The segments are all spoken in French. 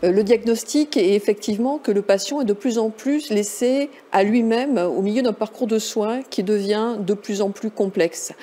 Le diagnostic est effectivement que le patient est de plus en plus laissé à lui-même au milieu d'un parcours de soins qui devient de plus en plus complexe.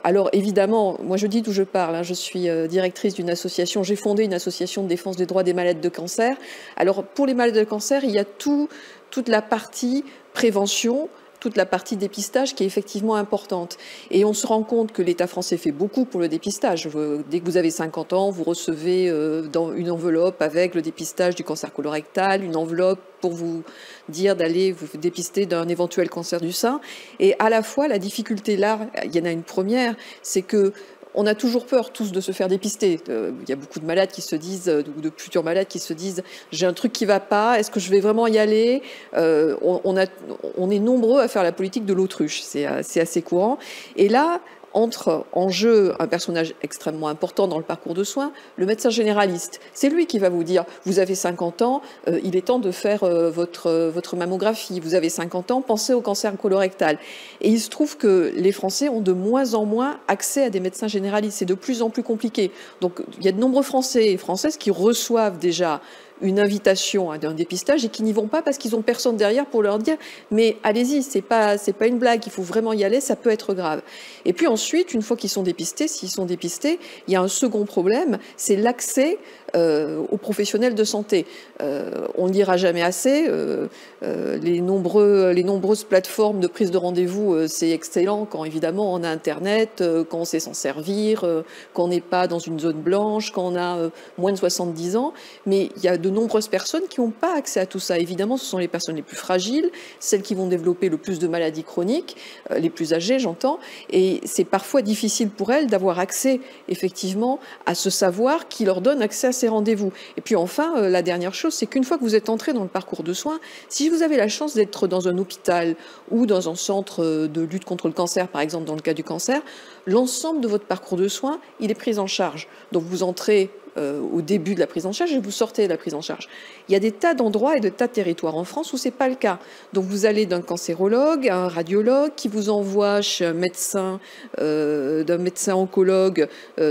Alors évidemment, moi je dis d'où je parle, hein, je suis directrice d'une association, j'ai fondé une association de défense des droits des malades de cancer. Alors pour les malades de cancer, il y a toute la partie prévention, toute la partie dépistage qui est effectivement importante. Et on se rend compte que l'État français fait beaucoup pour le dépistage. Dès que vous avez 50 ans, vous recevez dans une enveloppe avec le dépistage du cancer colorectal, une enveloppe pour vous dire d'aller vous dépister d'un éventuel cancer du sein. Et à la fois, la difficulté là, il y en a une première, c'est que on a toujours peur tous de se faire dépister. Il y a beaucoup de malades qui se disent, ou de futurs malades qui se disent, j'ai un truc qui va pas, est-ce que je vais vraiment y aller? On est nombreux à faire la politique de l'autruche, c'est assez courant. Et là, entre en jeu un personnage extrêmement important dans le parcours de soins, le médecin généraliste. C'est lui qui va vous dire, vous avez 50 ans, il est temps de faire votre mammographie, vous avez 50 ans, pensez au cancer colorectal. Et il se trouve que les Français ont de moins en moins accès à des médecins généralistes, c'est de plus en plus compliqué. Donc il y a de nombreux Français et Françaises qui reçoivent déjà une invitation à un dépistage et qui n'y vont pas parce qu'ils n'ont personne derrière pour leur dire mais allez-y, c'est pas une blague, il faut vraiment y aller, ça peut être grave. Et puis ensuite, une fois qu'ils sont dépistés, s'ils sont dépistés, il y a un second problème, c'est l'accès aux professionnels de santé. On ne dira jamais assez, les nombreuses plateformes de prise de rendez-vous, c'est excellent quand évidemment on a Internet, quand on sait s'en servir, quand on n'est pas dans une zone blanche, quand on a moins de 70 ans, mais il y a de nombreuses personnes qui n'ont pas accès à tout ça. Évidemment, ce sont les personnes les plus fragiles, celles qui vont développer le plus de maladies chroniques, les plus âgées, j'entends, et c'est parfois difficile pour elles d'avoir accès, effectivement, à ce savoir qui leur donne accès à ces rendez-vous. Et puis enfin, la dernière chose, c'est qu'une fois que vous êtes entré dans le parcours de soins, si vous avez la chance d'être dans un hôpital ou dans un centre de lutte contre le cancer, par exemple dans le cas du cancer, l'ensemble de votre parcours de soins, il est pris en charge. Donc vous entrez au début de la prise en charge et vous sortez de la prise en charge. Il y a des tas d'endroits et de tas de territoires en France où c'est pas le cas. Donc vous allez d'un cancérologue à un radiologue qui vous envoie chez un médecin, d'un médecin oncologue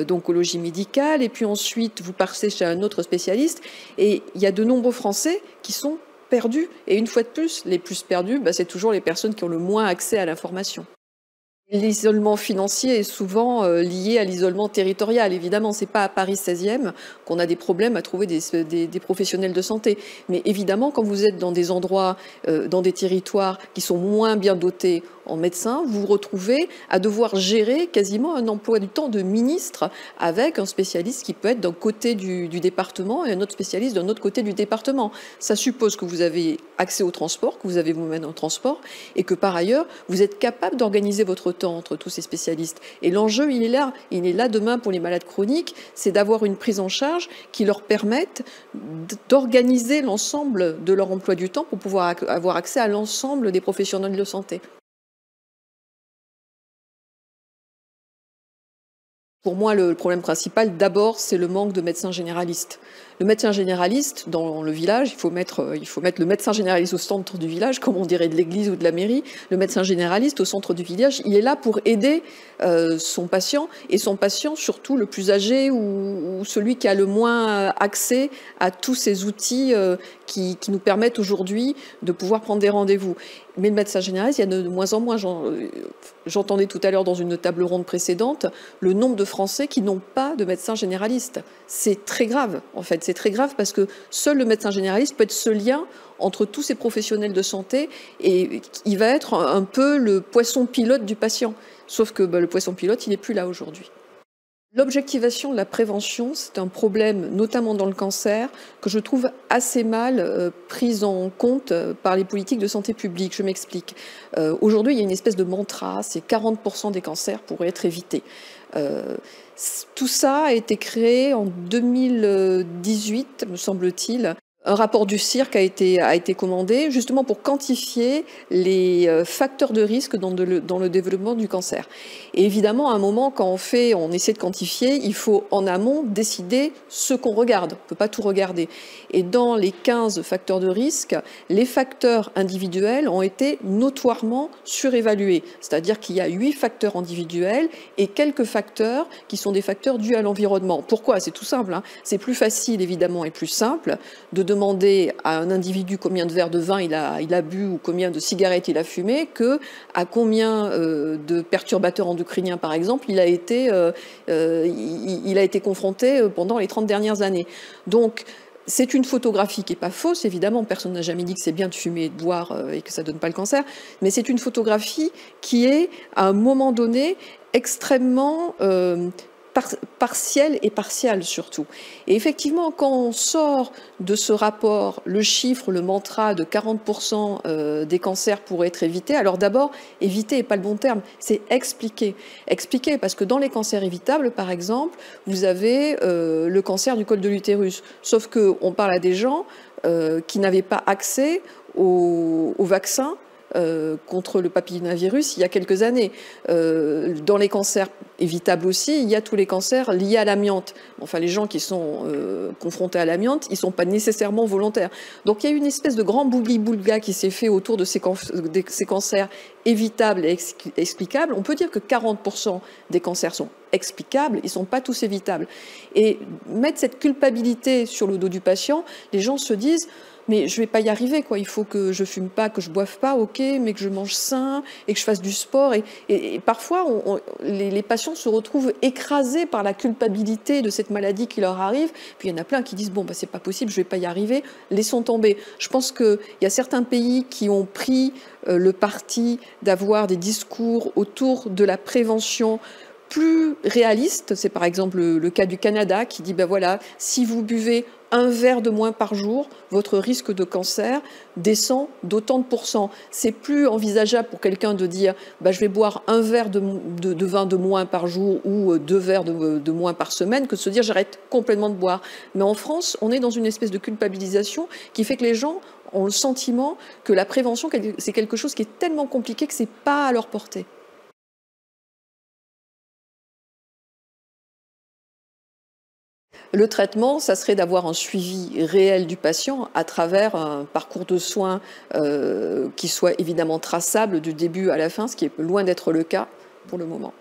d'oncologie médicale, et puis ensuite vous passez chez un autre spécialiste. Et il y a de nombreux Français qui sont perdus. Et une fois de plus, les plus perdus, c'est toujours les personnes qui ont le moins accès à l'information. L'isolement financier est souvent lié à l'isolement territorial. Évidemment, ce n'est pas à Paris 16e qu'on a des problèmes à trouver des professionnels de santé. Mais évidemment, quand vous êtes dans des endroits, dans des territoires qui sont moins bien dotés en médecins, vous vous retrouvez à devoir gérer quasiment un emploi du temps de ministre avec un spécialiste qui peut être d'un côté du département et un autre spécialiste d'un autre côté du département. Ça suppose que vous avez accès au transport, que vous avez vous-même un transport et que par ailleurs, vous êtes capable d'organiser votre temps entre tous ces spécialistes. Et l'enjeu, il est là demain pour les malades chroniques, c'est d'avoir une prise en charge qui leur permette d'organiser l'ensemble de leur emploi du temps pour pouvoir avoir accès à l'ensemble des professionnels de santé. Pour moi, le problème principal, d'abord, c'est le manque de médecins généralistes. Le médecin généraliste, dans le village, il faut mettre le médecin généraliste au centre du village, comme on dirait de l'église ou de la mairie. Le médecin généraliste au centre du village, il est là pour aider son patient, et son patient, surtout le plus âgé ou celui qui a le moins accès à tous ces outils qui nous permettent aujourd'hui de pouvoir prendre des rendez-vous. Mais le médecin généraliste, il y en a de moins en moins. J'entendais tout à l'heure dans une table ronde précédente le nombre de Français qui n'ont pas de médecin généraliste. C'est très grave, en fait. C'est très grave parce que seul le médecin généraliste peut être ce lien entre tous ces professionnels de santé et il va être un peu le poisson pilote du patient. Sauf que le poisson pilote, il n'est plus là aujourd'hui. L'objectivation de la prévention, c'est un problème, notamment dans le cancer, que je trouve assez mal prise en compte par les politiques de santé publique. Je m'explique. Aujourd'hui, il y a une espèce de mantra, c'est 40% des cancers pourraient être évités. Tout ça a été créé en 2018, me semble-t-il, Un rapport du CIRC a été commandé justement pour quantifier les facteurs de risque dans le développement du cancer. Et évidemment, à un moment, quand on essaie de quantifier, il faut en amont décider ce qu'on regarde. On ne peut pas tout regarder. Et dans les 15 facteurs de risque, les facteurs individuels ont été notoirement surévalués. C'est-à-dire qu'il y a 8 facteurs individuels et quelques facteurs qui sont des facteurs dus à l'environnement. Pourquoi? C'est tout simple, hein. C'est plus facile, évidemment, et plus simple de demander à un individu combien de verres de vin il a bu ou combien de cigarettes il a fumé que à combien de perturbateurs endocriniens, par exemple, il a été confronté pendant les 30 dernières années. Donc, c'est une photographie qui n'est pas fausse, évidemment, personne n'a jamais dit que c'est bien de fumer et de boire et que ça ne donne pas le cancer, mais c'est une photographie qui est, à un moment donné, extrêmement partielle et partiale surtout. Et effectivement, quand on sort de ce rapport, le chiffre, le mantra de 40% des cancers pourraient être évités, alors d'abord, éviter n'est pas le bon terme, c'est expliquer. Expliquer, parce que dans les cancers évitables, par exemple, vous avez le cancer du col de l'utérus. Sauf qu'on parle à des gens qui n'avaient pas accès au vaccin contre le papillomavirus il y a quelques années. Dans les cancers évitables aussi, il y a tous les cancers liés à l'amiante. Enfin, les gens qui sont confrontés à l'amiante, ils ne sont pas nécessairement volontaires. Donc il y a une espèce de grand bougli-boulga qui s'est fait autour de ces cancers évitables et explicables. On peut dire que 40% des cancers sont explicables, ils ne sont pas tous évitables. Et mettre cette culpabilité sur le dos du patient, les gens se disent mais je ne vais pas y arriver, quoi. Il faut que je fume pas, que je boive pas, ok, mais que je mange sain et que je fasse du sport. Et parfois, les patients se retrouvent écrasés par la culpabilité de cette maladie qui leur arrive. Puis il y en a plein qui disent bon, bah, c'est pas possible, je vais pas y arriver, laissons tomber. Je pense qu'il y a certains pays qui ont pris le parti d'avoir des discours autour de la prévention plus réaliste. C'est par exemple le cas du Canada qui dit ben voilà, si vous buvez un verre de moins par jour, votre risque de cancer descend d'autant de pourcents. C'est plus envisageable pour quelqu'un de dire ben, je vais boire un verre de vin de moins par jour ou 2 verres de moins par semaine que de se dire j'arrête complètement de boire. Mais en France, on est dans une espèce de culpabilisation qui fait que les gens ont le sentiment que la prévention, c'est quelque chose qui est tellement compliqué que c'est pas à leur portée. Le traitement, ça serait d'avoir un suivi réel du patient à travers un parcours de soins qui soit évidemment traçable du début à la fin, ce qui est loin d'être le cas pour le moment.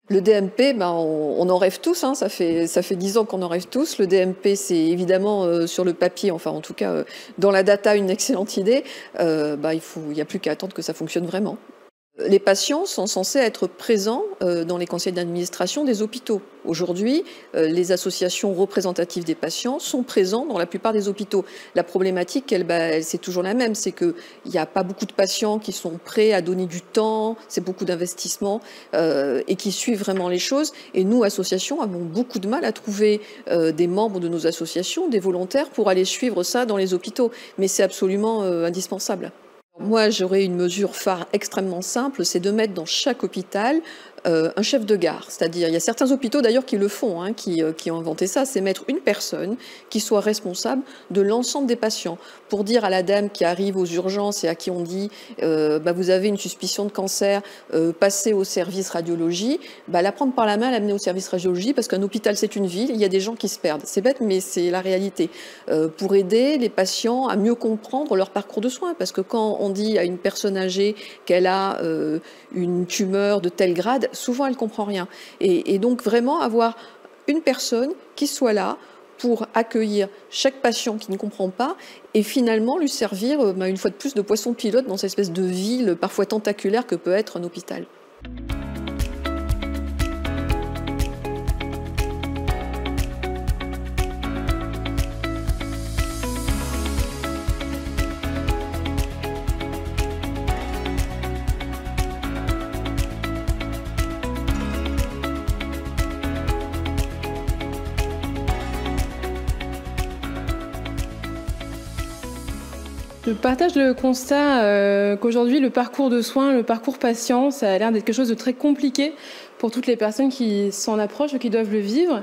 Le DMP, ben, on en rêve tous, hein, ça fait 10 ans qu'on en rêve tous. Le DMP, c'est évidemment sur le papier, enfin en tout cas dans la data, une excellente idée. Ben, il n'y a plus qu'à attendre que ça fonctionne vraiment. Les patients sont censés être présents dans les conseils d'administration des hôpitaux. Aujourd'hui, les associations représentatives des patients sont présentes dans la plupart des hôpitaux. La problématique, c'est toujours la même, c'est qu'il n'y a pas beaucoup de patients qui sont prêts à donner du temps, c'est beaucoup d'investissement et qui suivent vraiment les choses. Et nous, associations, avons beaucoup de mal à trouver des membres de nos associations, des volontaires pour aller suivre ça dans les hôpitaux. Mais c'est absolument indispensable. Moi, j'aurais une mesure phare extrêmement simple, c'est de mettre dans chaque hôpital un chef de gare. C'est-à-dire, il y a certains hôpitaux d'ailleurs qui le font, hein, qui ont inventé ça, c'est mettre une personne qui soit responsable de l'ensemble des patients. Pour dire à la dame qui arrive aux urgences et à qui on dit bah, vous avez une suspicion de cancer, passez au service radiologie, bah, la prendre par la main, l'amener au service radiologie, parce qu'un hôpital c'est une ville, il y a des gens qui se perdent. C'est bête, mais c'est la réalité. Pour aider les patients à mieux comprendre leur parcours de soins, parce que quand on dit à une personne âgée qu'elle a une tumeur de tel grade, souvent elle ne comprend rien. Et donc vraiment avoir une personne qui soit là pour accueillir chaque patient qui ne comprend pas et finalement lui servir une fois de plus de poisson pilote dans cette espèce de ville parfois tentaculaire que peut être un hôpital. Je partage le constat qu'aujourd'hui, le parcours de soins, le parcours patient, ça a l'air d'être quelque chose de très compliqué pour toutes les personnes qui s'en approchent ou qui doivent le vivre.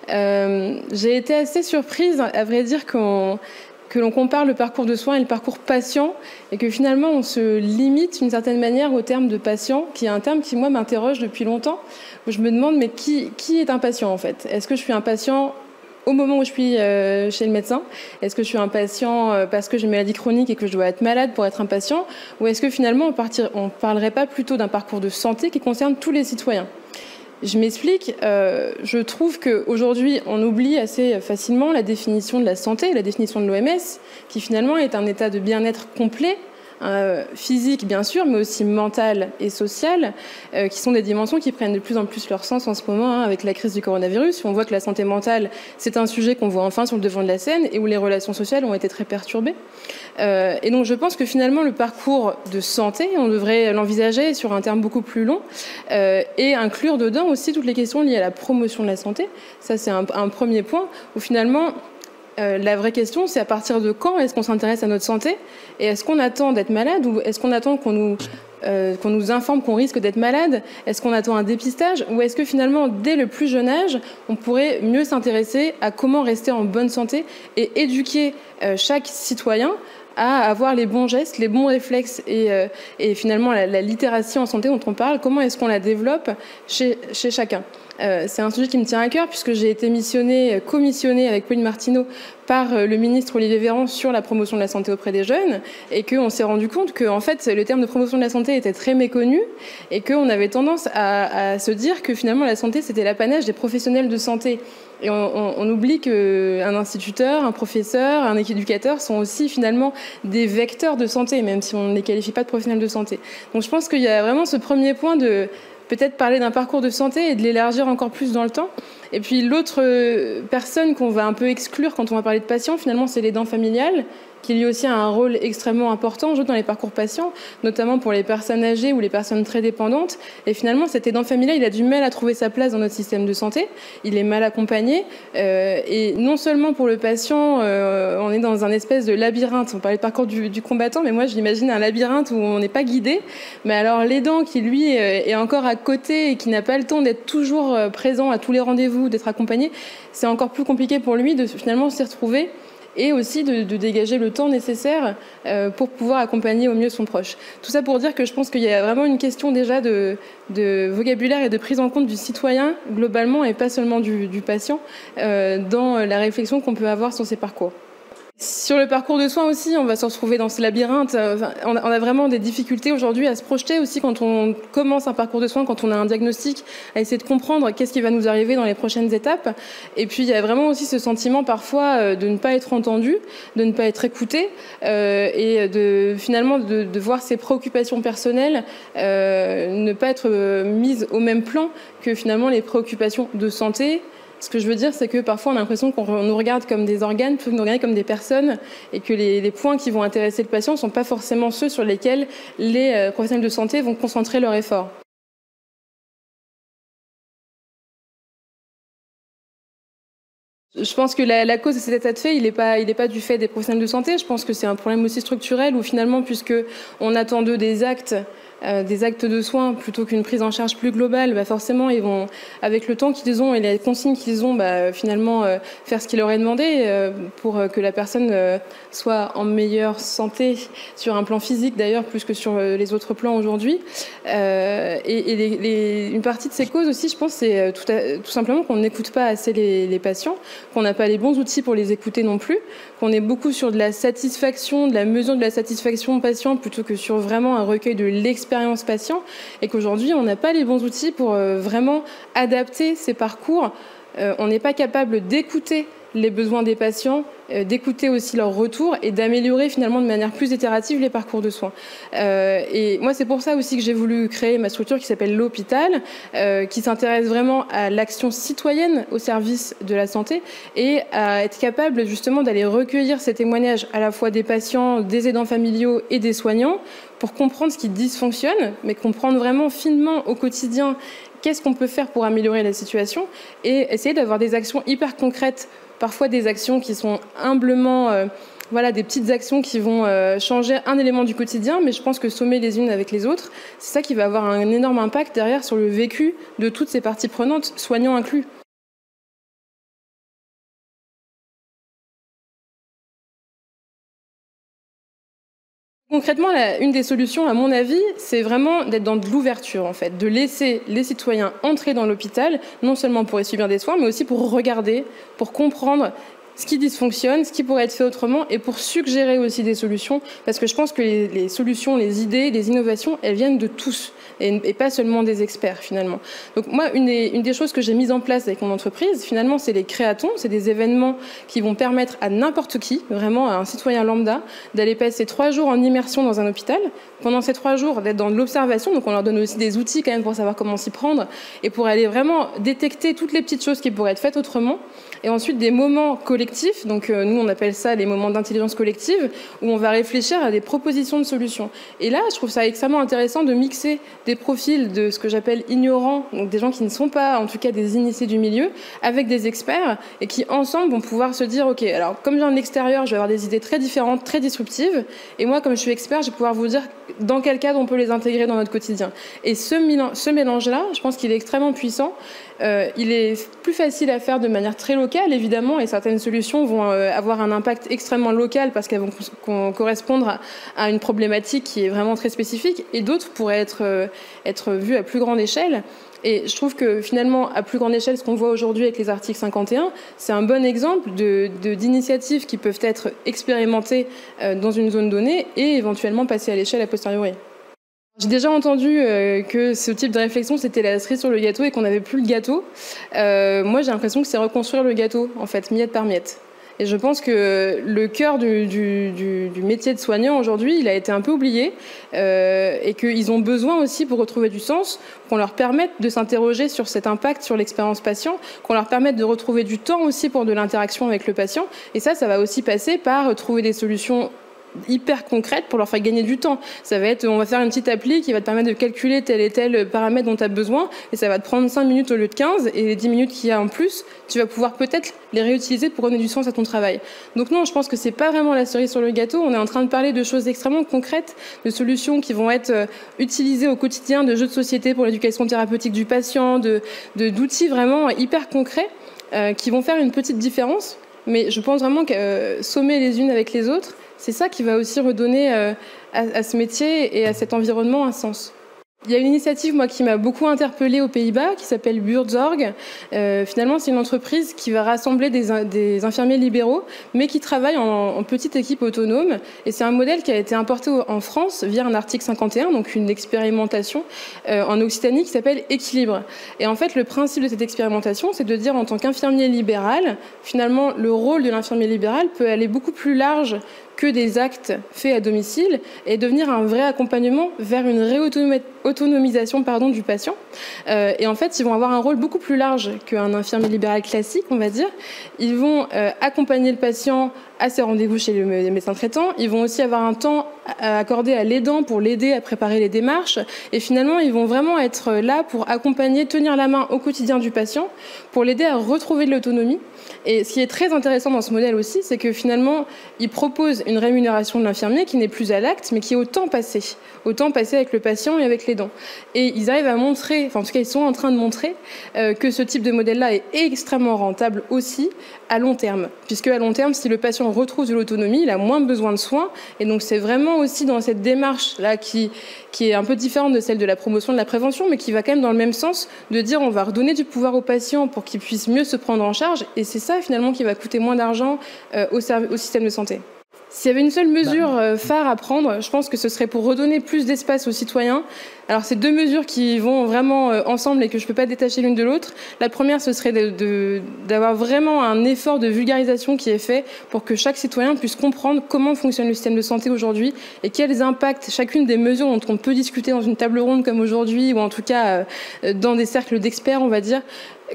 J'ai été assez surprise, à vrai dire, que l'on compare le parcours de soins et le parcours patient et que finalement on se limite d'une certaine manière au terme de patient, qui est un terme qui moi m'interroge depuis longtemps, où je me demande mais qui est un patient en fait? Est-ce que je suis un patient au moment où je suis chez le médecin? Est-ce que je suis un patient parce que j'ai une maladie chronique et que je dois être malade pour être un patient? Ou est-ce que finalement on ne parlerait pas plutôt d'un parcours de santé qui concerne tous les citoyens? Je m'explique, je trouve qu'aujourd'hui, on oublie assez facilement la définition de la santé, la définition de l'OMS, qui finalement est un état de bien-être complet, physique bien sûr, mais aussi mental et social, qui sont des dimensions qui prennent de plus en plus leur sens en ce moment, avec la crise du coronavirus. On voit que la santé mentale, c'est un sujet qu'on voit enfin sur le devant de la scène et où les relations sociales ont été très perturbées. Et donc je pense que finalement le parcours de santé, on devrait l'envisager sur un terme beaucoup plus long et inclure dedans aussi toutes les questions liées à la promotion de la santé. Ça c'est un premier point où finalement la vraie question, c'est à partir de quand est-ce qu'on s'intéresse à notre santé? Et est-ce qu'on attend d'être malade ou est-ce qu'on attend qu'on nous informe qu'on risque d'être malade? Est-ce qu'on attend un dépistage? Ou est-ce que finalement, dès le plus jeune âge, on pourrait mieux s'intéresser à comment rester en bonne santé et éduquer chaque citoyen à avoir les bons gestes, les bons réflexes et finalement la littératie en santé dont on parle, comment est-ce qu'on la développe chez chacun? C'est un sujet qui me tient à cœur puisque j'ai été commissionnée avec Pauline Martineau par le ministre Olivier Véran sur la promotion de la santé auprès des jeunes et qu'on s'est rendu compte que en fait, le terme de promotion de la santé était très méconnu et qu'on avait tendance à se dire que finalement la santé c'était l'apanage des professionnels de santé. Et on oublie qu'un instituteur, un professeur, un éducateur sont aussi finalement des vecteurs de santé, même si on ne les qualifie pas de professionnels de santé. Donc je pense qu'il y a vraiment ce premier point de peut-être parler d'un parcours de santé et de l'élargir encore plus dans le temps. Et puis l'autre personne qu'on va un peu exclure quand on va parler de patient, finalement, c'est l'aidant familial, qui lui aussi a un rôle extrêmement important dans les parcours patients, notamment pour les personnes âgées ou les personnes très dépendantes. Et finalement, cet aidant familial, il a du mal à trouver sa place dans notre système de santé. Il est mal accompagné. Et non seulement pour le patient, on est dans un espèce de labyrinthe. On parlait de parcours du combattant, mais moi, j'imagine un labyrinthe où on n'est pas guidé. Mais alors, l'aidant qui, lui, est encore à côté et qui n'a pas le temps d'être toujours présent à tous les rendez-vous, d'être accompagné, c'est encore plus compliqué pour lui de finalement s'y retrouver et aussi de dégager le temps nécessaire pour pouvoir accompagner au mieux son proche. Tout ça pour dire que je pense qu'il y a vraiment une question déjà de vocabulaire et de prise en compte du citoyen globalement et pas seulement du patient dans la réflexion qu'on peut avoir sur ces parcours. Sur le parcours de soins aussi, on va se retrouver dans ce labyrinthe. On a vraiment des difficultés aujourd'hui à se projeter aussi quand on commence un parcours de soins, quand on a un diagnostic, à essayer de comprendre qu'est-ce qui va nous arriver dans les prochaines étapes. Et puis il y a vraiment aussi ce sentiment parfois de ne pas être entendu, de ne pas être écouté et finalement de voir ses préoccupations personnelles ne pas être mises au même plan que finalement les préoccupations de santé. Ce que je veux dire, c'est que parfois on a l'impression qu'on nous regarde comme des organes plutôt que nous regarder comme des personnes et que les points qui vont intéresser le patient ne sont pas forcément ceux sur lesquels les professionnels de santé vont concentrer leur effort. Je pense que la cause de cet état de fait, il est pas du fait des professionnels de santé. Je pense que c'est un problème aussi structurel où finalement, puisque on attend d'eux des actes de soins plutôt qu'une prise en charge plus globale, bah forcément ils vont, avec le temps qu'ils ont et les consignes qu'ils ont, finalement faire ce qu'il leur est demandé pour que la personne soit en meilleure santé sur un plan physique d'ailleurs plus que sur les autres plans aujourd'hui. Une partie de ces causes aussi, je pense, c'est tout simplement qu'on n'écoute pas assez les patients, qu'on n'a pas les bons outils pour les écouter non plus, qu'on est beaucoup sur de la satisfaction, de la mesure de la satisfaction patient plutôt que sur vraiment un recueil de l'expérience patient et qu'aujourd'hui on n'a pas les bons outils pour vraiment adapter ces parcours. On n'est pas capable d'écouter les besoins des patients, d'écouter aussi leurs retours et d'améliorer finalement de manière plus itérative les parcours de soins. Et moi, c'est pour ça aussi que j'ai voulu créer ma structure qui s'appelle l'Hôpital, qui s'intéresse vraiment à l'action citoyenne au service de la santé et à être capable justement d'aller recueillir ces témoignages à la fois des patients, des aidants familiaux et des soignants pour comprendre ce qui dysfonctionne, mais comprendre vraiment finement au quotidien qu'est-ce qu'on peut faire pour améliorer la situation et essayer d'avoir des actions hyper concrètes, parfois des actions qui sont humblement, des petites actions qui vont changer un élément du quotidien, mais je pense que sommer les unes avec les autres, c'est ça qui va avoir un énorme impact derrière sur le vécu de toutes ces parties prenantes, soignants inclus. Concrètement, une des solutions, à mon avis, c'est vraiment d'être dans de l'ouverture, en fait, de laisser les citoyens entrer dans l'hôpital, non seulement pour y subir des soins, mais aussi pour regarder, pour comprendre ce qui dysfonctionne, ce qui pourrait être fait autrement, et pour suggérer aussi des solutions, parce que je pense que les solutions, les idées, les innovations, elles viennent de tous, et pas seulement des experts, finalement. Donc moi, une des choses que j'ai mises en place avec mon entreprise, finalement, c'est les créatons, c'est des événements qui vont permettre à n'importe qui, vraiment à un citoyen lambda, d'aller passer 3 jours en immersion dans un hôpital, pendant ces 3 jours, d'être dans l'observation, donc on leur donne aussi des outils quand même pour savoir comment s'y prendre, et pour aller vraiment détecter toutes les petites choses qui pourraient être faites autrement, et ensuite des moments collectifs, donc nous on appelle ça les moments d'intelligence collective, où on va réfléchir à des propositions de solutions. Et là, je trouve ça extrêmement intéressant de mixer des profils de ce que j'appelle ignorants, donc des gens qui ne sont pas en tout cas des initiés du milieu, avec des experts, et qui ensemble vont pouvoir se dire, ok, alors comme je viens de l'extérieur, je vais avoir des idées très différentes, très disruptives, et moi comme je suis expert, je vais pouvoir vous dire dans quel cadre on peut les intégrer dans notre quotidien. Et ce mélange-là, je pense qu'il est extrêmement puissant. Il est plus facile à faire de manière très locale, évidemment, et certaines solutions vont avoir un impact extrêmement local parce qu'elles vont correspondre à une problématique qui est vraiment très spécifique, et d'autres pourraient être vues à plus grande échelle. Et je trouve que finalement, à plus grande échelle, ce qu'on voit aujourd'hui avec les articles 51, c'est un bon exemple d'initiatives qui peuvent être expérimentées dans une zone donnée et éventuellement passer à l'échelle a posteriori. J'ai déjà entendu que ce type de réflexion, c'était la cerise sur le gâteau et qu'on n'avait plus le gâteau. Moi, j'ai l'impression que c'est reconstruire le gâteau, en fait, miette par miette. Et je pense que le cœur du métier de soignant aujourd'hui, il a été un peu oublié et qu'ils ont besoin aussi, pour retrouver du sens, qu'on leur permette de s'interroger sur cet impact sur l'expérience patient, qu'on leur permette de retrouver du temps aussi pour de l'interaction avec le patient. Et ça va aussi passer par trouver des solutions hyper concrètes pour leur faire gagner du temps. Ça va être, on va faire une petite appli qui va te permettre de calculer tel et tel paramètre dont tu as besoin, et ça va te prendre 5 minutes au lieu de 15, et les 10 minutes qu'il y a en plus, tu vas pouvoir peut-être les réutiliser pour donner du sens à ton travail. Donc non, je pense que c'est pas vraiment la cerise sur le gâteau. On est en train de parler de choses extrêmement concrètes, de solutions qui vont être utilisées au quotidien, de jeux de société pour l'éducation thérapeutique du patient, d'outils vraiment hyper concrets qui vont faire une petite différence. Mais je pense vraiment que sommer les unes avec les autres, c'est ça qui va aussi redonner à ce métier et à cet environnement un sens. Il y a une initiative, moi, qui m'a beaucoup interpellée aux Pays-Bas, qui s'appelle Buurtzorg. Finalement, c'est une entreprise qui va rassembler des infirmiers libéraux, mais qui travaille en petite équipe autonome. Et c'est un modèle qui a été importé en France via un article 51, donc une expérimentation en Occitanie qui s'appelle Équilibre. Et en fait, le principe de cette expérimentation, c'est de dire, en tant qu'infirmier libéral, finalement, le rôle de l'infirmier libéral peut aller beaucoup plus large que des actes faits à domicile et devenir un vrai accompagnement vers une réautonomisation du patient. Et en fait, ils vont avoir un rôle beaucoup plus large qu'un infirmier libéral classique, on va dire. Ils vont accompagner le patient à ses rendez-vous chez le médecin traitant. Ils vont aussi avoir un temps accordé à l'aidant pour l'aider à préparer les démarches. Et finalement, ils vont vraiment être là pour accompagner, tenir la main au quotidien du patient, pour l'aider à retrouver de l'autonomie. Et ce qui est très intéressant dans ce modèle aussi, c'est que finalement, ils proposent une rémunération de l'infirmier qui n'est plus à l'acte, mais qui est au temps passé avec le patient et avec l'aidant. Et ils arrivent à montrer, enfin en tout cas ils sont en train de montrer que ce type de modèle-là est extrêmement rentable aussi à long terme. Puisque à long terme, si le patient retrouve de l'autonomie, il a moins besoin de soins. Et donc c'est vraiment aussi dans cette démarche-là qui est un peu différente de celle de la promotion de la prévention, mais qui va quand même dans le même sens de dire on va redonner du pouvoir au patient pour qu'il puisse mieux se prendre en charge. Et c'est ça finalement qui va coûter moins d'argent au système de santé. S'il y avait une seule mesure phare à prendre, je pense que ce serait pour redonner plus d'espace aux citoyens. Alors, c'est 2 mesures qui vont vraiment ensemble et que je ne peux pas détacher l'une de l'autre. La première, ce serait d'avoir vraiment un effort de vulgarisation qui est fait pour que chaque citoyen puisse comprendre comment fonctionne le système de santé aujourd'hui et quels impacts chacune des mesures dont on peut discuter dans une table ronde comme aujourd'hui, ou en tout cas dans des cercles d'experts, on va dire,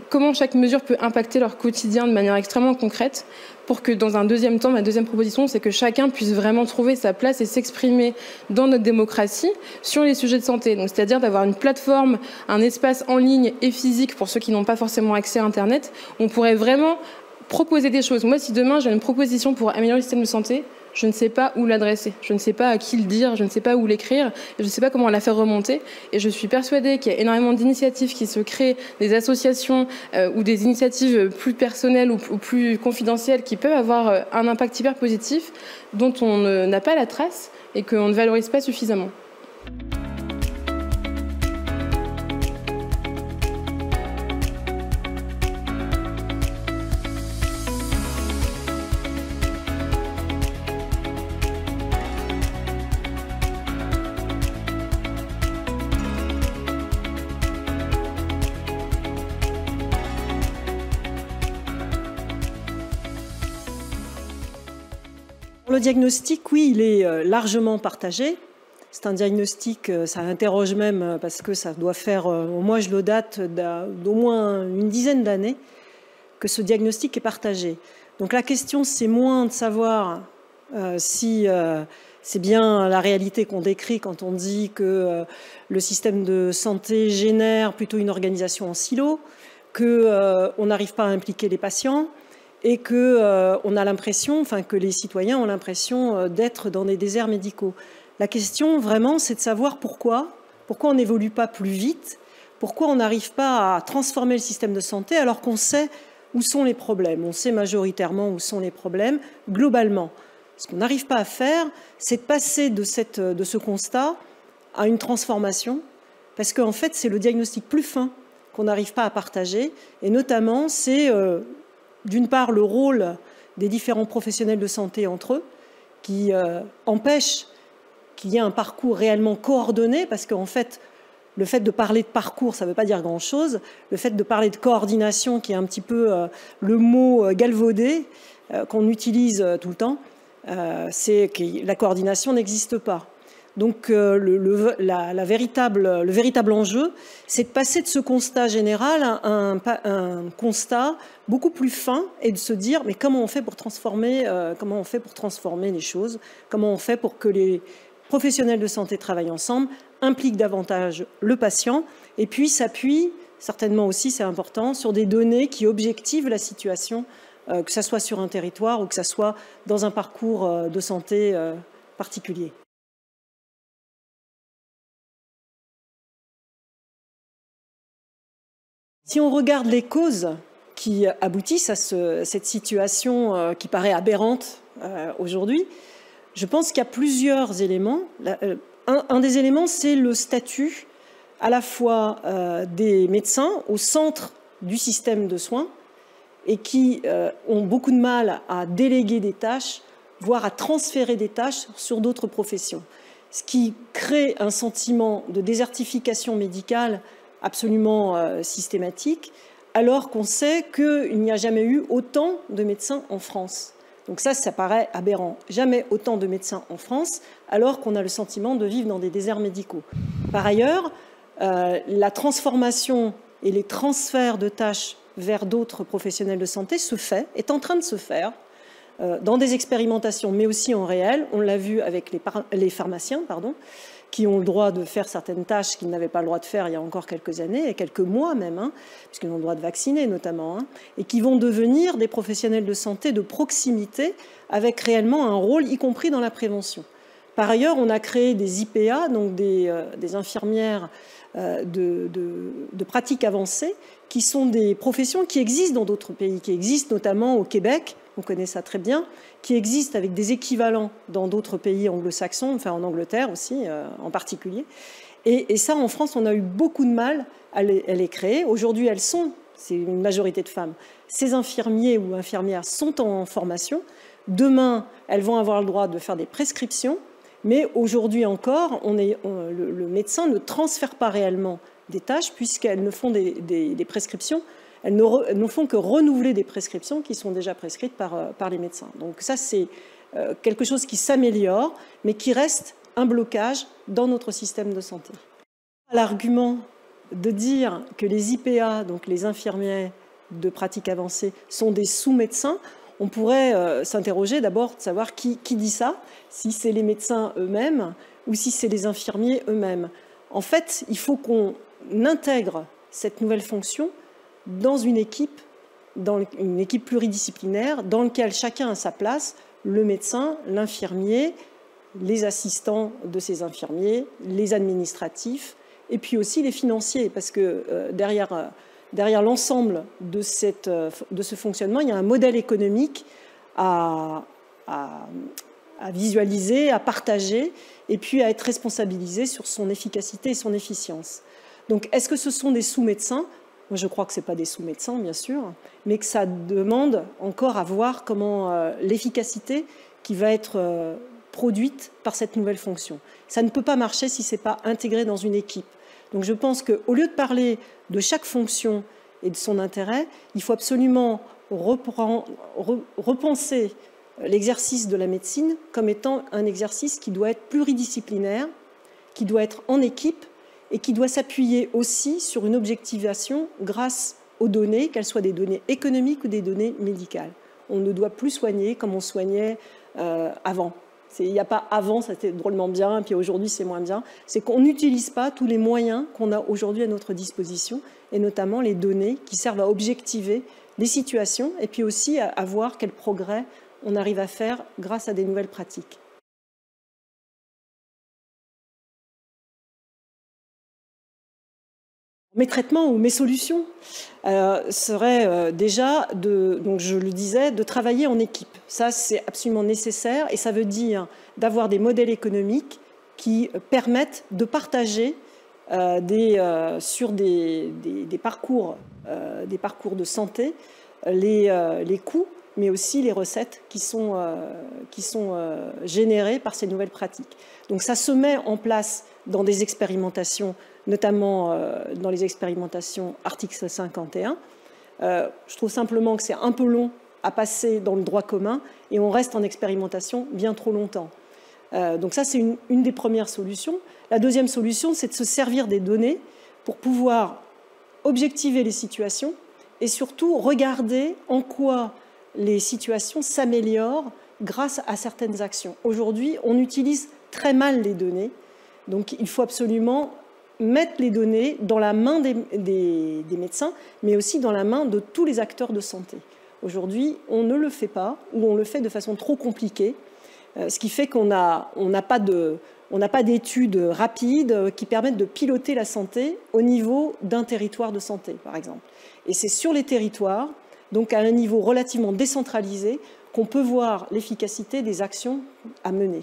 comment chaque mesure peut impacter leur quotidien de manière extrêmement concrète, pour que dans un deuxième temps, ma deuxième proposition, c'est que chacun puisse vraiment trouver sa place et s'exprimer dans notre démocratie sur les sujets de santé. Donc, c'est-à-dire d'avoir une plateforme, un espace en ligne et physique pour ceux qui n'ont pas forcément accès à Internet. On pourrait vraiment proposer des choses. Moi, si demain j'ai une proposition pour améliorer le système de santé, je ne sais pas où l'adresser, je ne sais pas à qui le dire, je ne sais pas où l'écrire, je ne sais pas comment la faire remonter. Et je suis persuadée qu'il y a énormément d'initiatives qui se créent, des associations ou des initiatives plus personnelles ou plus confidentielles qui peuvent avoir un impact hyper positif dont on n'a pas la trace, et qu'on ne valorise pas suffisamment. Le diagnostic, oui, il est largement partagé. C'est un diagnostic, ça interroge même, parce que ça doit faire, moi je le date d'au moins une dizaine d'années, que ce diagnostic est partagé. Donc la question, c'est moins de savoir si c'est bien la réalité qu'on décrit quand on dit que le système de santé génère plutôt une organisation en silo, qu'on n'arrive pas à impliquer les patients, et on a l'impression, enfin que les citoyens ont l'impression d'être dans des déserts médicaux. La question vraiment, c'est de savoir pourquoi on n'évolue pas plus vite, pourquoi on n'arrive pas à transformer le système de santé alors qu'on sait où sont les problèmes. On sait majoritairement où sont les problèmes, globalement. Ce qu'on n'arrive pas à faire, c'est de passer de ce constat à une transformation, parce qu'en fait, c'est le diagnostic plus fin qu'on n'arrive pas à partager, et notamment, c'est d'une part, le rôle des différents professionnels de santé entre eux, qui empêche qu'il y ait un parcours réellement coordonné, parce qu'en fait, le fait de parler de parcours, ça ne veut pas dire grand-chose. Le fait de parler de coordination, qui est un petit peu le mot galvaudé qu'on utilise tout le temps, c'est que la coordination n'existe pas. Donc le véritable enjeu, c'est de passer de ce constat général à un constat beaucoup plus fin et de se dire mais comment on fait pour transformer les choses, comment on fait pour que les professionnels de santé travaillent ensemble, impliquent davantage le patient et puis s'appuient, certainement aussi c'est important, sur des données qui objectivent la situation, que ce soit sur un territoire ou que ce soit dans un parcours de santé particulier. Si on regarde les causes qui aboutissent à cette situation qui paraît aberrante aujourd'hui, je pense qu'il y a plusieurs éléments. Un des éléments, c'est le statut à la fois des médecins au centre du système de soins et qui ont beaucoup de mal à déléguer des tâches, voire à transférer des tâches sur d'autres professions. Ce qui crée un sentiment de désertification médicale absolument systématique, alors qu'on sait qu'il n'y a jamais eu autant de médecins en France. Donc ça paraît aberrant. Jamais autant de médecins en France, alors qu'on a le sentiment de vivre dans des déserts médicaux. Par ailleurs, la transformation et les transferts de tâches vers d'autres professionnels de santé est en train de se faire dans des expérimentations, mais aussi en réel. On l'a vu avec les pharmaciens, qui ont le droit de faire certaines tâches qu'ils n'avaient pas le droit de faire il y a encore quelques années, et quelques mois même, puisqu'ils ont le droit de vacciner notamment, et qui vont devenir des professionnels de santé de proximité avec réellement un rôle, y compris dans la prévention. Par ailleurs, on a créé des IPA, donc des infirmières de pratique avancée, qui sont des professions qui existent dans d'autres pays, qui existent notamment au Québec, on connaît ça très bien, qui existent avec des équivalents dans d'autres pays anglo-saxons, enfin en Angleterre aussi en particulier. Et ça, en France, on a eu beaucoup de mal à les créer. Aujourd'hui, c'est une majorité de femmes, ces infirmiers ou infirmières sont en formation. Demain, elles vont avoir le droit de faire des prescriptions, mais aujourd'hui encore, le médecin ne transfère pas réellement des tâches puisqu'elles ne font des prescriptions. Elles ne font que renouveler des prescriptions qui sont déjà prescrites par les médecins. Donc ça, c'est quelque chose qui s'améliore, mais qui reste un blocage dans notre système de santé. L'argument de dire que les IPA, donc les infirmiers de pratique avancée, sont des sous-médecins, on pourrait s'interroger d'abord de savoir qui dit ça, si c'est les médecins eux-mêmes ou si c'est les infirmiers eux-mêmes. En fait, il faut qu'on intègre cette nouvelle fonction dans une équipe pluridisciplinaire dans laquelle chacun a sa place, le médecin, l'infirmier, les assistants de ces infirmiers, les administratifs, et puis aussi les financiers, parce que derrière l'ensemble de ce fonctionnement, il y a un modèle économique à à visualiser, à partager, et puis à être responsabilisé sur son efficacité et son efficience. Donc, est-ce que ce sont des sous-médecins? Moi, je crois que ce n'est pas des sous-médecins, bien sûr, mais que ça demande encore à voir comment l'efficacité qui va être produite par cette nouvelle fonction. Ça ne peut pas marcher si ce n'est pas intégré dans une équipe. Donc, je pense qu'au lieu de parler de chaque fonction et de son intérêt, il faut absolument repenser l'exercice de la médecine comme étant un exercice qui doit être pluridisciplinaire, qui doit être en équipe et qui doit s'appuyer aussi sur une objectivation grâce aux données, qu'elles soient des données économiques ou des données médicales. On ne doit plus soigner comme on soignait avant. Il n'y a pas avant, c'était drôlement bien, et puis aujourd'hui c'est moins bien. C'est qu'on n'utilise pas tous les moyens qu'on a aujourd'hui à notre disposition, et notamment les données qui servent à objectiver les situations, et puis aussi à voir quel progrès on arrive à faire grâce à des nouvelles pratiques. Mes traitements ou mes solutions seraient déjà, donc je le disais, de travailler en équipe. Ça, c'est absolument nécessaire et ça veut dire d'avoir des modèles économiques qui permettent de partager sur des parcours de santé les coûts, mais aussi les recettes qui sont générées par ces nouvelles pratiques. Donc ça se met en place dans des expérimentations, notamment dans les expérimentations article 51. Je trouve simplement que c'est un peu long à passer dans le droit commun et on reste en expérimentation bien trop longtemps. Donc ça, c'est une des premières solutions. La deuxième solution, c'est de se servir des données pour pouvoir objectiver les situations et surtout regarder en quoi les situations s'améliorent grâce à certaines actions. Aujourd'hui, on utilise très mal les données, donc il faut absolument mettre les données dans la main des médecins, mais aussi dans la main de tous les acteurs de santé. Aujourd'hui, on ne le fait pas, ou on le fait de façon trop compliquée, ce qui fait qu'on n'a pas d'études rapides qui permettent de piloter la santé au niveau d'un territoire de santé, par exemple. Et c'est sur les territoires, donc à un niveau relativement décentralisé, qu'on peut voir l'efficacité des actions à mener.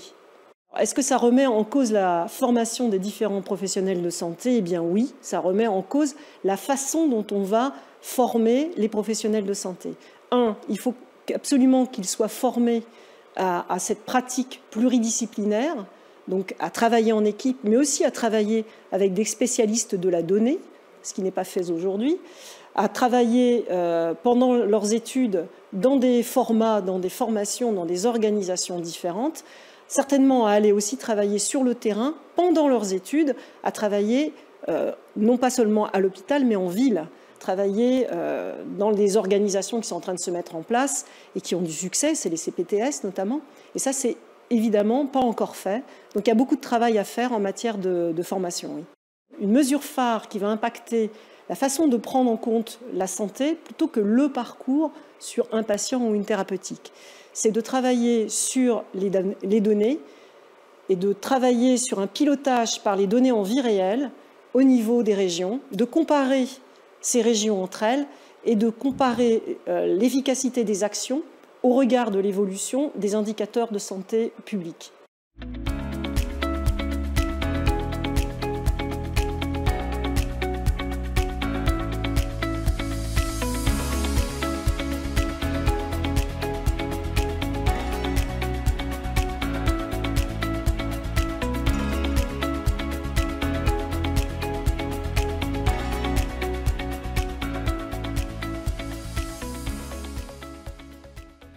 Est-ce que ça remet en cause la formation des différents professionnels de santé? Eh bien oui, ça remet en cause la façon dont on va former les professionnels de santé. Il faut absolument qu'ils soient formés à cette pratique pluridisciplinaire, donc à travailler en équipe, mais aussi à travailler avec des spécialistes de la donnée, ce qui n'est pas fait aujourd'hui, à travailler pendant leurs études dans des formats, dans des formations, dans des organisations différentes, certainement à aller aussi travailler sur le terrain pendant leurs études, à travailler non pas seulement à l'hôpital, mais en ville, travailler dans des organisations qui sont en train de se mettre en place et qui ont du succès, c'est les CPTS notamment, et ça c'est évidemment pas encore fait, donc il y a beaucoup de travail à faire en matière de formation. Oui. Une mesure phare qui va impacter la façon de prendre en compte la santé plutôt que le parcours sur un patient ou une thérapeutique, c'est de travailler sur les données et de travailler sur un pilotage par les données en vie réelle au niveau des régions, de comparer ces régions entre elles et de comparer l'efficacité des actions au regard de l'évolution des indicateurs de santé publique.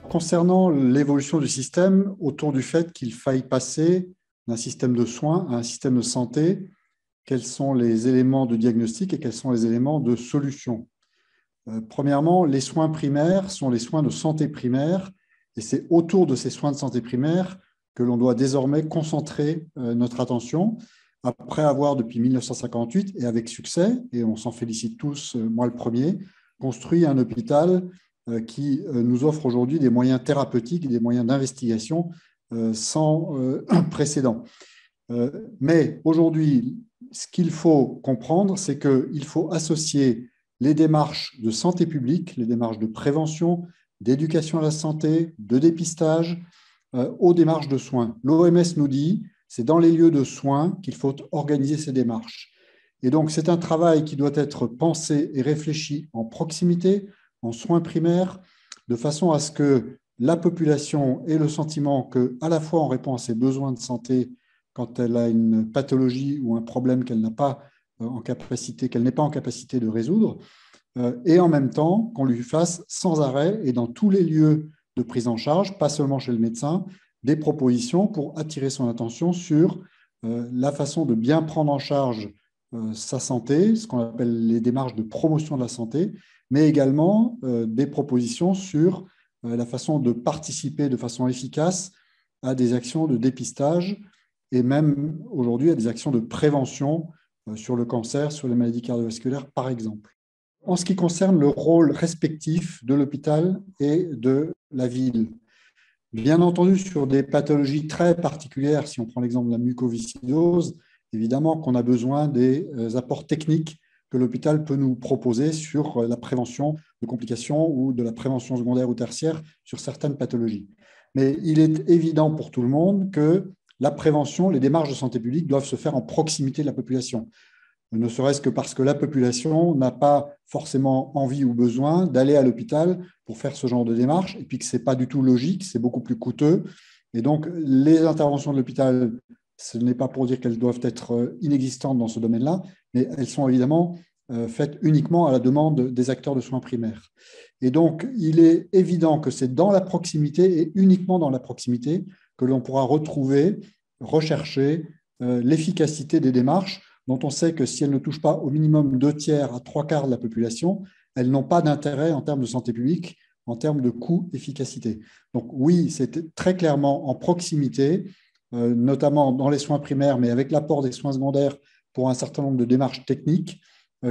Concernant l'évolution du système, autour du fait qu'il faille passer d'un système de soins à un système de santé, quels sont les éléments de diagnostic et quels sont les éléments de solution? Premièrement, les soins primaires sont les soins de santé primaire et c'est autour de ces soins de santé primaire que l'on doit désormais concentrer notre attention après avoir, depuis 1958 et avec succès, et on s'en félicite tous, moi le premier, construit un hôpital qui nous offre aujourd'hui des moyens thérapeutiques et des moyens d'investigation sans précédent. Mais aujourd'hui, ce qu'il faut comprendre, c'est qu'il faut associer les démarches de santé publique, les démarches de prévention, d'éducation à la santé, de dépistage, aux démarches de soins. L'OMS nous dit, c'est dans les lieux de soins qu'il faut organiser ces démarches. Et donc, c'est un travail qui doit être pensé et réfléchi en proximité, en soins primaires, de façon à ce que la population ait le sentiment qu'à la fois on répond à ses besoins de santé quand elle a une pathologie ou un problème qu'elle n'est pas en capacité de résoudre, et en même temps qu'on lui fasse sans arrêt et dans tous les lieux de prise en charge, pas seulement chez le médecin, des propositions pour attirer son attention sur la façon de bien prendre en charge sa santé, ce qu'on appelle les démarches de promotion de la santé, mais également des propositions sur la façon de participer de façon efficace à des actions de dépistage et même aujourd'hui à des actions de prévention sur le cancer, sur les maladies cardiovasculaires, par exemple. En ce qui concerne le rôle respectif de l'hôpital et de la ville, bien entendu, sur des pathologies très particulières, si on prend l'exemple de la mucoviscidose, évidemment qu'on a besoin des apports techniques que l'hôpital peut nous proposer sur la prévention de complications ou de la prévention secondaire ou tertiaire sur certaines pathologies. Mais il est évident pour tout le monde que la prévention, les démarches de santé publique doivent se faire en proximité de la population. Ne serait-ce que parce que la population n'a pas forcément envie ou besoin d'aller à l'hôpital pour faire ce genre de démarche, et puis que ce n'est pas du tout logique, c'est beaucoup plus coûteux. Et donc, les interventions de l'hôpital, ce n'est pas pour dire qu'elles doivent être inexistantes dans ce domaine-là, mais elles sont évidemment faites uniquement à la demande des acteurs de soins primaires. Et donc, il est évident que c'est dans la proximité et uniquement dans la proximité que l'on pourra retrouver, rechercher l'efficacité des démarches dont on sait que si elles ne touchent pas au minimum 2/3 à 3/4 de la population, elles n'ont pas d'intérêt en termes de santé publique, en termes de coût-efficacité. Donc oui, c'est très clairement en proximité, notamment dans les soins primaires, mais avec l'apport des soins secondaires pour un certain nombre de démarches techniques,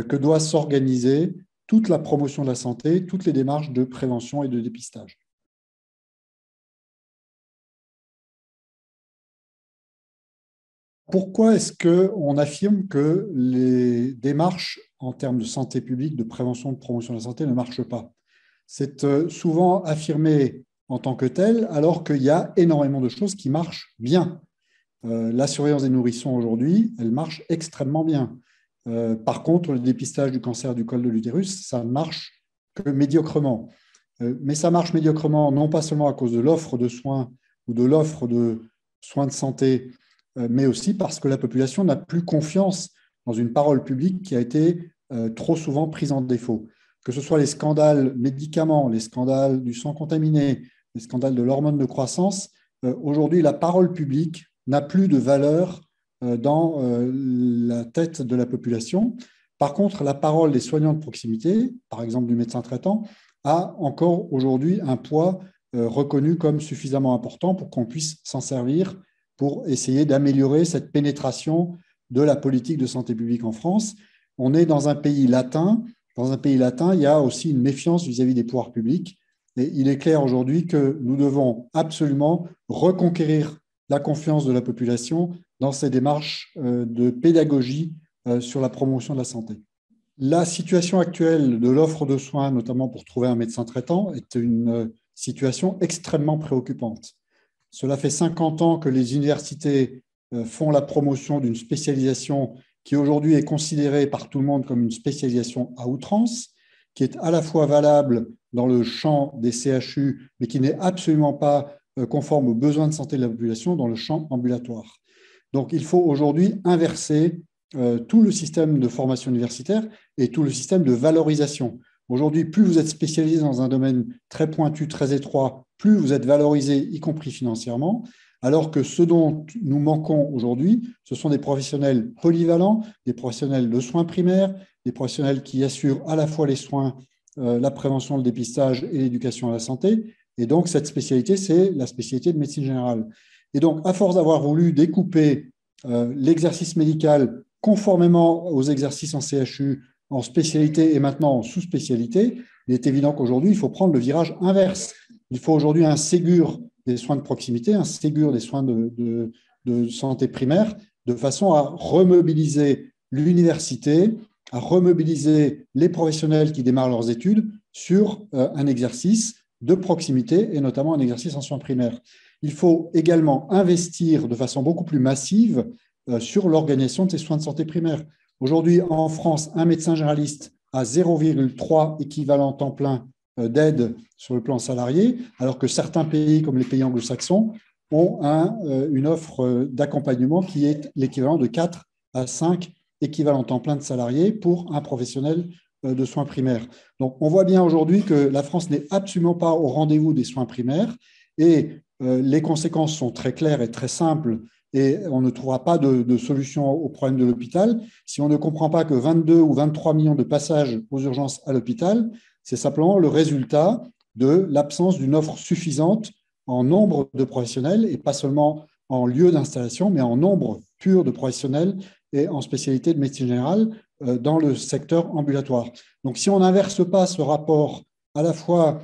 que doit s'organiser toute la promotion de la santé, toutes les démarches de prévention et de dépistage. Pourquoi est-ce qu'on affirme que les démarches en termes de santé publique, de prévention, de promotion de la santé ne marchent pas? C'est souvent affirmé en tant que tel, alors qu'il y a énormément de choses qui marchent bien. La surveillance des nourrissons aujourd'hui, elle marche extrêmement bien. Par contre, le dépistage du cancer du col de l'utérus, ça ne marche que médiocrement. Mais ça marche médiocrement non pas seulement à cause de l'offre de soins ou de l'offre de soins de santé, mais aussi parce que la population n'a plus confiance dans une parole publique qui a été trop souvent prise en défaut. Que ce soit les scandales médicaments, les scandales du sang contaminé, les scandales de l'hormone de croissance, aujourd'hui, la parole publique n'a plus de valeur dans la tête de la population. Par contre, la parole des soignants de proximité, par exemple du médecin traitant, a encore aujourd'hui un poids reconnu comme suffisamment important pour qu'on puisse s'en servir pour essayer d'améliorer cette pénétration de la politique de santé publique en France. On est dans un pays latin. Dans un pays latin, il y a aussi une méfiance vis-à-vis des pouvoirs publics. Et il est clair aujourd'hui que nous devons absolument reconquérir la confiance de la population dans ces démarches de pédagogie sur la promotion de la santé. La situation actuelle de l'offre de soins, notamment pour trouver un médecin traitant, est une situation extrêmement préoccupante. Cela fait 50 ans que les universités font la promotion d'une spécialisation qui aujourd'hui est considérée par tout le monde comme une spécialisation à outrance, qui est à la fois valable dans le champ des CHU, mais qui n'est absolument pas conforme aux besoins de santé de la population dans le champ ambulatoire. Donc, il faut aujourd'hui inverser tout le système de formation universitaire et tout le système de valorisation. Aujourd'hui, plus vous êtes spécialisé dans un domaine très pointu, très étroit, plus vous êtes valorisé, y compris financièrement, alors que ce dont nous manquons aujourd'hui, ce sont des professionnels polyvalents, des professionnels de soins primaires, des professionnels qui assurent à la fois les soins, la prévention, le dépistage et l'éducation à la santé. Et donc, cette spécialité, c'est la spécialité de médecine générale. Et donc, à force d'avoir voulu découper l'exercice médical conformément aux exercices en CHU, en spécialité et maintenant en sous-spécialité, il est évident qu'aujourd'hui, il faut prendre le virage inverse. Il faut aujourd'hui un Ségur des soins de proximité, un Ségur des soins de santé primaire, de façon à remobiliser l'université, à remobiliser les professionnels qui démarrent leurs études sur un exercice de proximité et notamment un exercice en soins primaires. Il faut également investir de façon beaucoup plus massive sur l'organisation de ces soins de santé primaires. Aujourd'hui, en France, un médecin généraliste a 0,3 équivalent temps plein d'aide sur le plan salarié, alors que certains pays, comme les pays anglo-saxons, ont une offre d'accompagnement qui est l'équivalent de 4 à 5 équivalents temps plein de salariés pour un professionnel de soins primaires. Donc, on voit bien aujourd'hui que la France n'est absolument pas au rendez-vous des soins primaires et les conséquences sont très claires et très simples et on ne trouvera pas de solution au problème de l'hôpital si on ne comprend pas que 22 ou 23 millions de passages aux urgences à l'hôpital, c'est simplement le résultat de l'absence d'une offre suffisante en nombre de professionnels et pas seulement en lieu d'installation, mais en nombre pur de professionnels et en spécialité de médecine générale dans le secteur ambulatoire. Donc, si on n'inverse pas ce rapport à la fois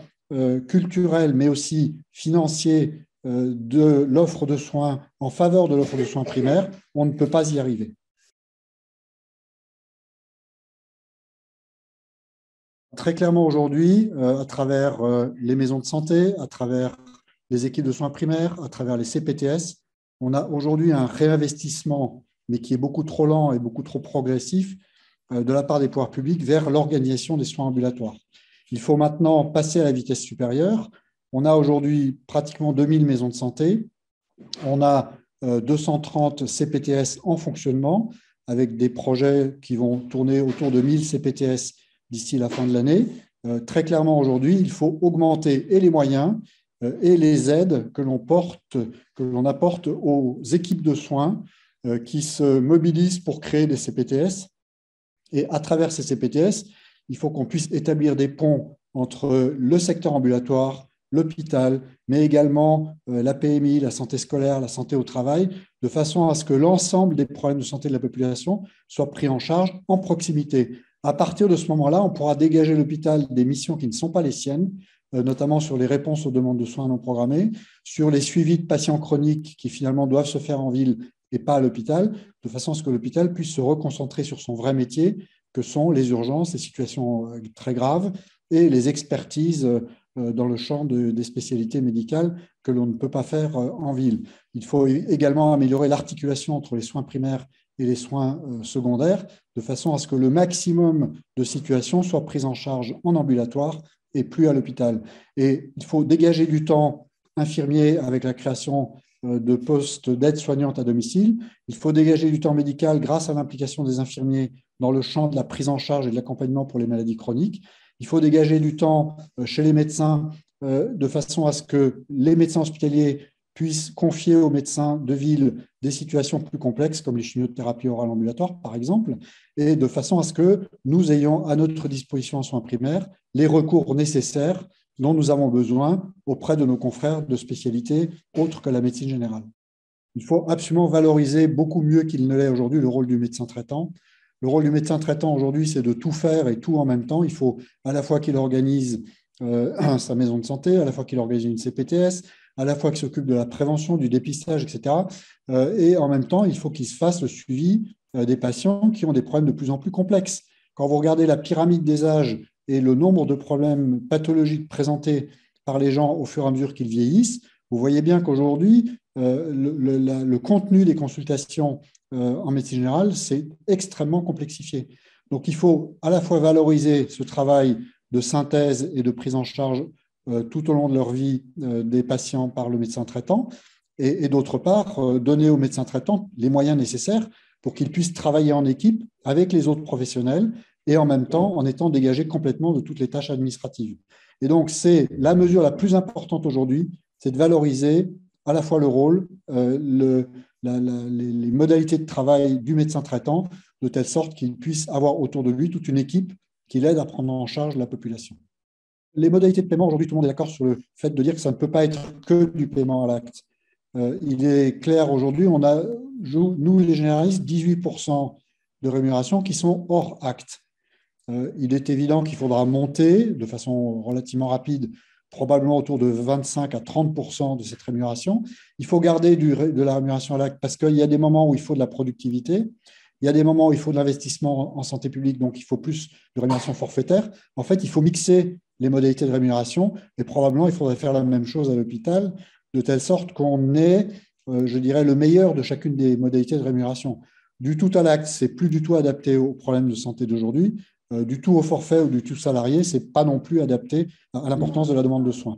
culturel, mais aussi financier de l'offre de soins en faveur de l'offre de soins primaires, on ne peut pas y arriver. Très clairement aujourd'hui, à travers les maisons de santé, à travers les équipes de soins primaires, à travers les CPTS, on a aujourd'hui un réinvestissement, mais qui est beaucoup trop lent et beaucoup trop progressif, de la part des pouvoirs publics vers l'organisation des soins ambulatoires. Il faut maintenant passer à la vitesse supérieure. On a aujourd'hui pratiquement 2000 maisons de santé. On a 230 CPTS en fonctionnement, avec des projets qui vont tourner autour de 1000 CPTS d'ici la fin de l'année. Très clairement, aujourd'hui, il faut augmenter et les moyens et les aides que l'on apporte aux équipes de soins qui se mobilisent pour créer des CPTS. Et à travers ces CPTS, il faut qu'on puisse établir des ponts entre le secteur ambulatoire, l'hôpital, mais également la PMI, la santé scolaire, la santé au travail, de façon à ce que l'ensemble des problèmes de santé de la population soient pris en charge en proximité. À partir de ce moment-là, on pourra dégager l'hôpital des missions qui ne sont pas les siennes, notamment sur les réponses aux demandes de soins non programmés, sur les suivis de patients chroniques qui finalement doivent se faire en ville et pas à l'hôpital, de façon à ce que l'hôpital puisse se reconcentrer sur son vrai métier, que sont les urgences, les situations très graves et les expertises dans le champ des spécialités médicales que l'on ne peut pas faire en ville. Il faut également améliorer l'articulation entre les soins primaires et les soins secondaires, de façon à ce que le maximum de situations soient prises en charge en ambulatoire et plus à l'hôpital. Et il faut dégager du temps infirmier avec la création de postes d'aide-soignante à domicile. Il faut dégager du temps médical grâce à l'implication des infirmiers dans le champ de la prise en charge et de l'accompagnement pour les maladies chroniques. Il faut dégager du temps chez les médecins de façon à ce que les médecins hospitaliers puissent confier aux médecins de ville des situations plus complexes, comme les chimiothérapies orales ambulatoires, par exemple, et de façon à ce que nous ayons à notre disposition en soins primaires les recours nécessaires dont nous avons besoin auprès de nos confrères de spécialités autres que la médecine générale. Il faut absolument valoriser beaucoup mieux qu'il ne l'est aujourd'hui le rôle du médecin traitant. Le rôle du médecin traitant aujourd'hui, c'est de tout faire et tout en même temps. Il faut à la fois qu'il organise sa maison de santé, à la fois qu'il organise une CPTS, à la fois qu'il s'occupe de la prévention, du dépistage, etc. Et en même temps, il faut qu'il se fasse le suivi des patients qui ont des problèmes de plus en plus complexes. Quand vous regardez la pyramide des âges et le nombre de problèmes pathologiques présentés par les gens au fur et à mesure qu'ils vieillissent, vous voyez bien qu'aujourd'hui, le contenu des consultations en médecine générale, c'est extrêmement complexifié. Donc, il faut à la fois valoriser ce travail de synthèse et de prise en charge tout au long de leur vie des patients par le médecin traitant, et d'autre part, donner aux médecins traitants les moyens nécessaires pour qu'ils puissent travailler en équipe avec les autres professionnels et en même temps en étant dégagés complètement de toutes les tâches administratives. Et donc, c'est la mesure la plus importante aujourd'hui, c'est de valoriser à la fois le rôle, les modalités de travail du médecin traitant, de telle sorte qu'il puisse avoir autour de lui toute une équipe qui l'aide à prendre en charge la population. Les modalités de paiement, aujourd'hui, tout le monde est d'accord sur le fait de dire que ça ne peut pas être que du paiement à l'acte. Il est clair aujourd'hui, on a, nous les généralistes, 18% de rémunération qui sont hors acte. Il est évident qu'il faudra monter de façon relativement rapide, probablement autour de 25 à 30% de cette rémunération. Il faut garder de la rémunération à l'acte parce qu'il y a des moments où il faut de la productivité, il y a des moments où il faut de l'investissement en santé publique, donc il faut plus de rémunération forfaitaire. En fait, il faut mixer les modalités de rémunération et probablement il faudrait faire la même chose à l'hôpital de telle sorte qu'on ait, je dirais, le meilleur de chacune des modalités de rémunération. Du tout à l'acte, c'est plus du tout adapté aux problèmes de santé d'aujourd'hui. Du tout au forfait ou du tout salarié, c'est pas non plus adapté à l'importance de la demande de soins.